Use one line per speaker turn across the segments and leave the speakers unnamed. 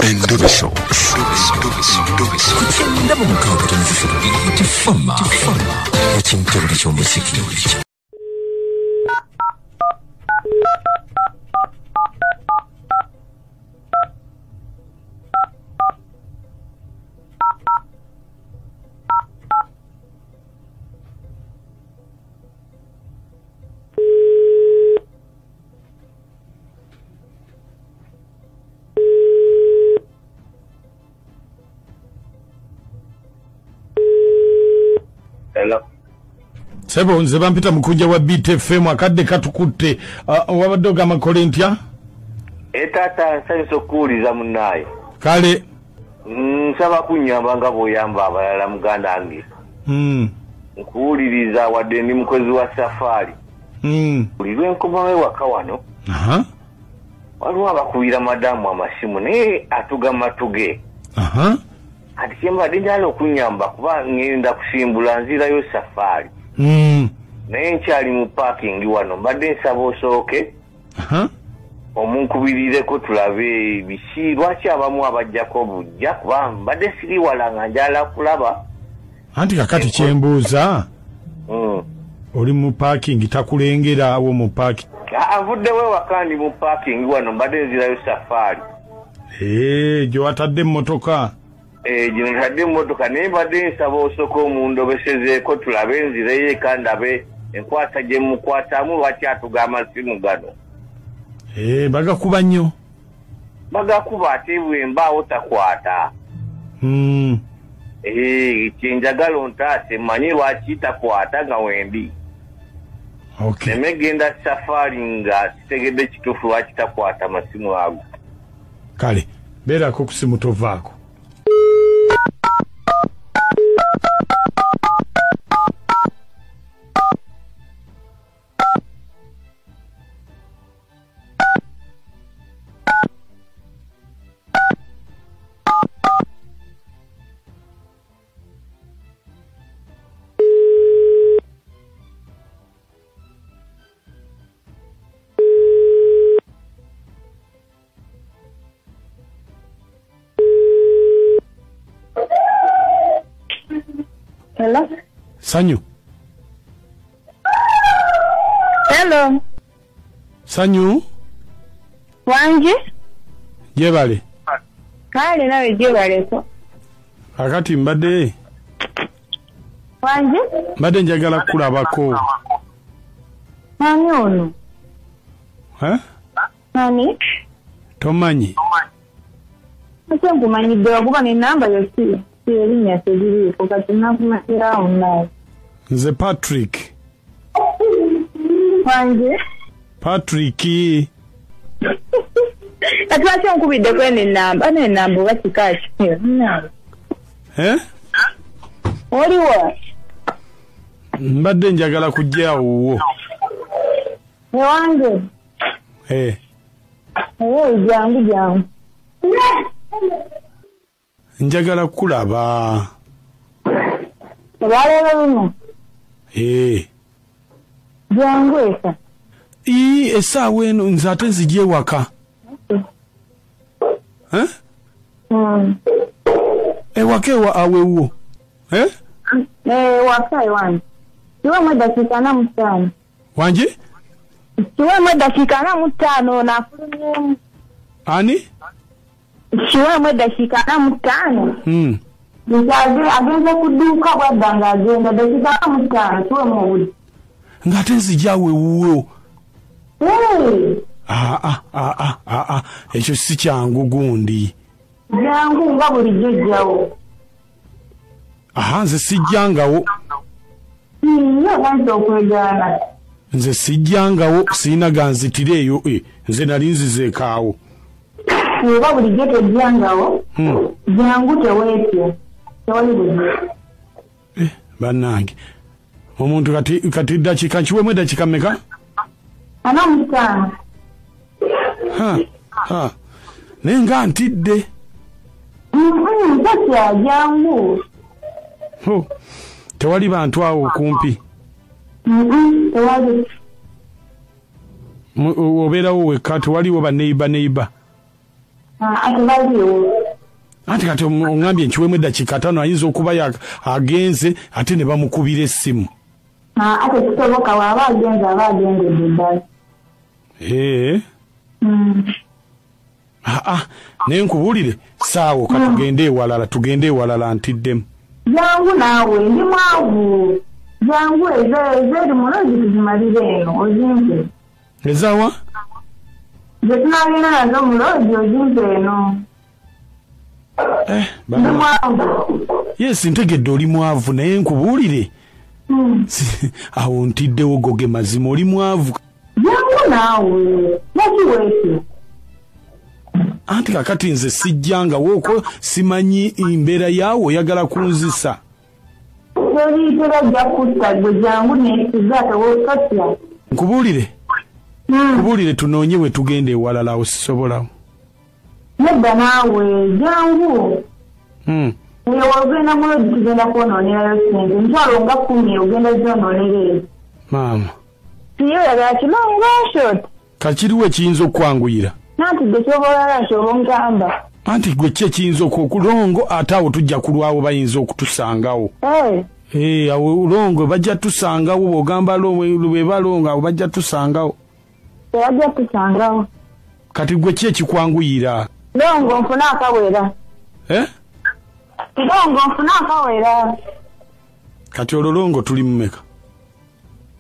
Endobeso.
Ndaba mukaaga tonzifira tifama ekintu ky'omusiki.
Hello.
Sebo nze bampita mukunja wa BTFM akadde katukutte wabadde amakole ntya?
Etata nsanyusa okuwuliza munnaye.
Kale.
Nsaba kunyamba nga bw'oyamba abalala muganda wange. Nkuwuliriza wadde ndi mukozi wa safari. Buli lwenkomawo ewaka wano. Waliwo abakubira madamu amasimu naye atugama tuge. Ati kyembadde njala okunyamba kuba ngenda kusimbula nzirayo safari. Naye nkyali mu parking wano mbadde nsaba osooke omunkubirireko tulabe biki lwaki abamu abajjako bujja kuba mbadde siri wala nga njala kulaba.
Anti kakati kyembuuza oli mu parking takulengera awo mu parking.
Avuddewo ewaka ndi mu parking wano mbadde nzirayo safari.
Gye watadde emmotoka.
Gino ntadde emmotoka naye mbadde nsaba osooka omundobesezeeko tulabe enzira ye kandabe enkwata gye mukwatamu lwaki atuga amasimu gano.
Bagakuba nnyo.
Bagakuba ate bwembaawo takwata. Kyenjagala ontaase mmanyi lwaki takwata nga wendi. Neme genda safari nga sitegedde kituufu lwaki takwata masimu ago.
Kale beerako ku simu tovaako.
Hello.
Sanyu.
Hello.
Sanyu.
Wanje?
Jebale.
Kale nawe jebale ko.
Akati mbadde.
Wanje?
Mbadde njagala kulabako.
Nani ono? Nani?
Tomanyi.
Ate nkumanyidde wakuba n'ennamba yosiyo. Erinnya tegiriiko kati nakumakirawo naye.
Nze Patrick.
Wanje?
Patrick.
Kati lwaki onkubidde kweno ennamba? N'ennamba oba kika ki? Oliwa?
Mbadde njagala kujja awo.
Ewange? Jangu.
Njagala kulaba.
Olwaleero luno? Jangu eka?
Essaawa eno nze ate nzigye ewaka. Ewaka awewwo?
Ewaka ewange. Kiwemu eddakiika 45.
Wanje?
Kiwemu eddakiika 45 nafulumyemu.
Ani?
Kiwemu eddakiika 45. Agenze ku dduuka bwadda ng'agenda eddakiika 45 kiwemu obudde.
Ng'ate nzigye awewwo. Ekyo si kyangu gundi.
Jangu nga bulijjo jjawo.
Nze sijjangawo.
Wanze okwegaana.
Nze sijjangawo siina ganzitireeyo. Nze nali nzizeekaawo.
Oba bulijjo tojjangawo. Jangu teweetyo. Tewali bulijjo.
Bannange. Omuntu kati dakiika nkiwemu eddakiika mmeka?
45.
Naye nga ntidde.
Mpakya jangu.
Tewali bantu awo kumpi.
Tewali.
Obeerawo wekka tewaliwo baneiba.
ate baliwo.
Ate kati ongambye nkiwemu eddakiika 5 ayinza okuba agenze ate ne bamukubira essimu.
Ate kisoboka waaba agendedde ddala.
Naye nkubuulire saawo katugende ewalala ntiddemu.
Jangu naawe ndi mwavu. Jangu ezeri mulungi tuzimalire eno ozimpe.
Ezawa?
Ze tunagenda nazo mulungi ozimpe eno. Ndi mwavu.
Yes, ntegedde oli mwavu naye nkubuulire. Awo ntiddewo goge mazima oli mwavu.
Jangu naawe nakiweeki.
Anti kakati nze sijjanga woko simanyi embeera yaawo oyagala kunzisa.
Toliyitira jja kutta gwe jangu nekizaata wokatya.
Nkubuulire tunoonye we tugenda ewalala awo sisobolawo.
Nedda naawe jangu. Ogenda mulodi tugenda kwonoonerayo sente. Ntwalo nga 10 ogenda zoonoonera.
Maama.
Siyo yagala kilongo.
Kakiriwo ekiyinza okukwanguyira.
Nanti gwe kyobalala kyobongamba.
Anti gwe ki ekiyinza okulongo ate awo tujja kulwawo bayinza okutusangawo. Awo longo bajja tusangawo bw'ogamba lwe balonga awo bajja tusangawo.
Bajja tusangawo.
Kati gwe ki ekikwanguyira?
Longo nfuna akawera. Longo nfuna akawera.
Kati ololongo tuli mmeka?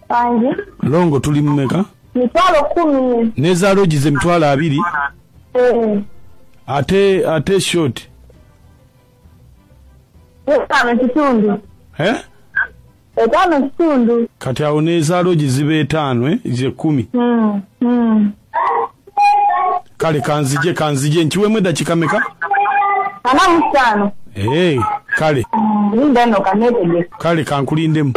Anje?
Longo tuli mmeka?
10.
Nezaalo gize 20. Ate short.
5 kitundu.
Kati awo nezaalo gizibe 5 ze 10. Kale kanzije nkiwemu eddakiika meka?
45.
Kale.
Linda no kanete.
Kale kankulindemu.